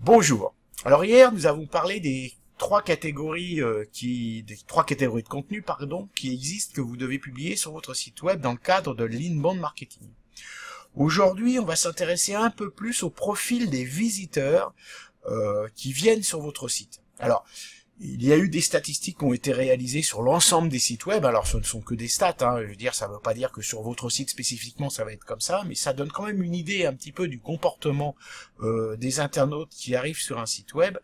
Bonjour. Alors hier, nous avons parlé des trois catégories de contenu, qui existent, que vous devez publier sur votre site web dans le cadre de l'inbound marketing. Aujourd'hui, on va s'intéresser un peu plus au profil des visiteurs qui viennent sur votre site. Alors, il y a eu des statistiques qui ont été réalisées sur l'ensemble des sites web. Alors, ce ne sont que des stats, Je veux dire, ça ne veut pas dire que sur votre site spécifiquement, ça va être comme ça, mais ça donne quand même une idée un petit peu du comportement des internautes qui arrivent sur un site web.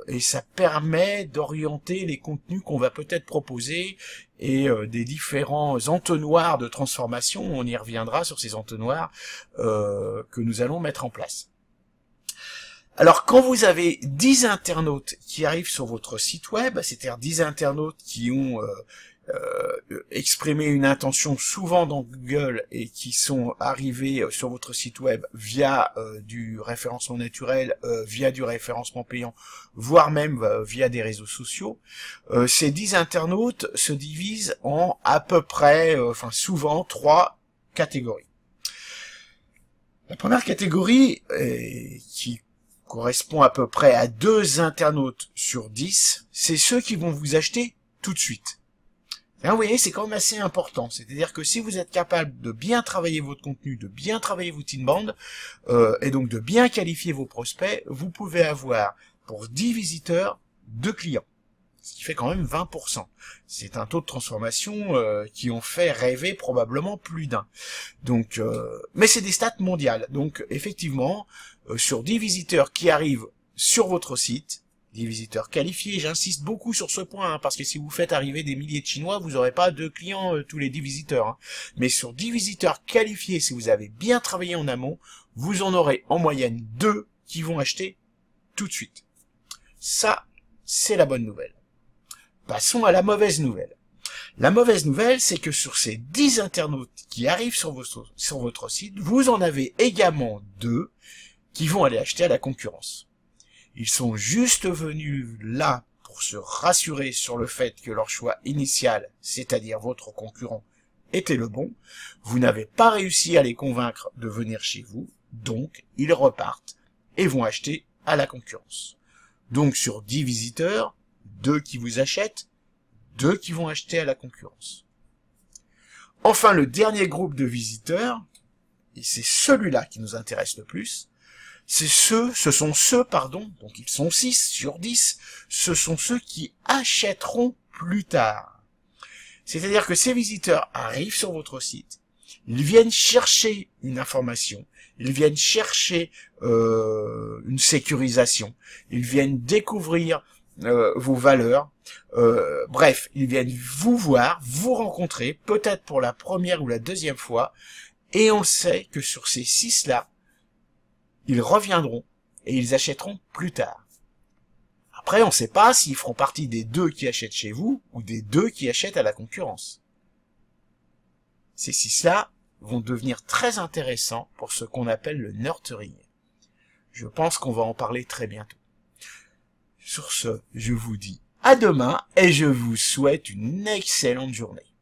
Et ça permet d'orienter les contenus qu'on va peut-être proposer et des différents entonnoirs de transformation. On y reviendra sur ces entonnoirs que nous allons mettre en place. Alors, quand vous avez 10 internautes qui arrivent sur votre site web, c'est-à-dire 10 internautes qui ont exprimé une intention souvent dans Google et qui sont arrivés sur votre site web via du référencement naturel, via du référencement payant, voire même via des réseaux sociaux, ces 10 internautes se divisent en à peu près, souvent, 3 catégories. La première catégorie, qui correspond à peu près à 2 internautes sur 10, c'est ceux qui vont vous acheter tout de suite. Et vous voyez, c'est quand même assez important. C'est-à-dire que si vous êtes capable de bien travailler votre contenu, de bien travailler votre inbound, et donc de bien qualifier vos prospects, vous pouvez avoir pour 10 visiteurs 2 clients. Ce qui fait quand même 20%. C'est un taux de transformation qui ont fait rêver probablement plus d'un. Donc, mais c'est des stats mondiales. Donc, effectivement, sur 10 visiteurs qui arrivent sur votre site, 10 visiteurs qualifiés, j'insiste beaucoup sur ce point, parce que si vous faites arriver des milliers de Chinois, vous n'aurez pas 2 clients tous les 10 visiteurs. Mais sur 10 visiteurs qualifiés, si vous avez bien travaillé en amont, vous en aurez en moyenne 2 qui vont acheter tout de suite. Ça, c'est la bonne nouvelle. Passons à la mauvaise nouvelle. La mauvaise nouvelle, c'est que sur ces 10 internautes qui arrivent sur votre site, vous en avez également 2 qui vont aller acheter à la concurrence. Ils sont juste venus là pour se rassurer sur le fait que leur choix initial, c'est-à-dire votre concurrent, était le bon. Vous n'avez pas réussi à les convaincre de venir chez vous, donc ils repartent et vont acheter à la concurrence. Donc sur 10 visiteurs, 2 qui vous achètent, 2 qui vont acheter à la concurrence. Enfin, le dernier groupe de visiteurs, et c'est celui-là qui nous intéresse le plus, donc ils sont 6 sur 10, ce sont ceux qui achèteront plus tard. C'est-à-dire que ces visiteurs arrivent sur votre site, ils viennent chercher une information, ils viennent chercher une sécurisation, ils viennent découvrir vos valeurs, bref, ils viennent vous voir, vous rencontrer, peut-être pour la première ou la deuxième fois, et on sait que sur ces 6-là, ils reviendront et ils achèteront plus tard. Après, on ne sait pas s'ils feront partie des 2 qui achètent chez vous ou des 2 qui achètent à la concurrence. Ces 6-là vont devenir très intéressants pour ce qu'on appelle le nurturing. Je pense qu'on va en parler très bientôt. Sur ce, je vous dis à demain et je vous souhaite une excellente journée.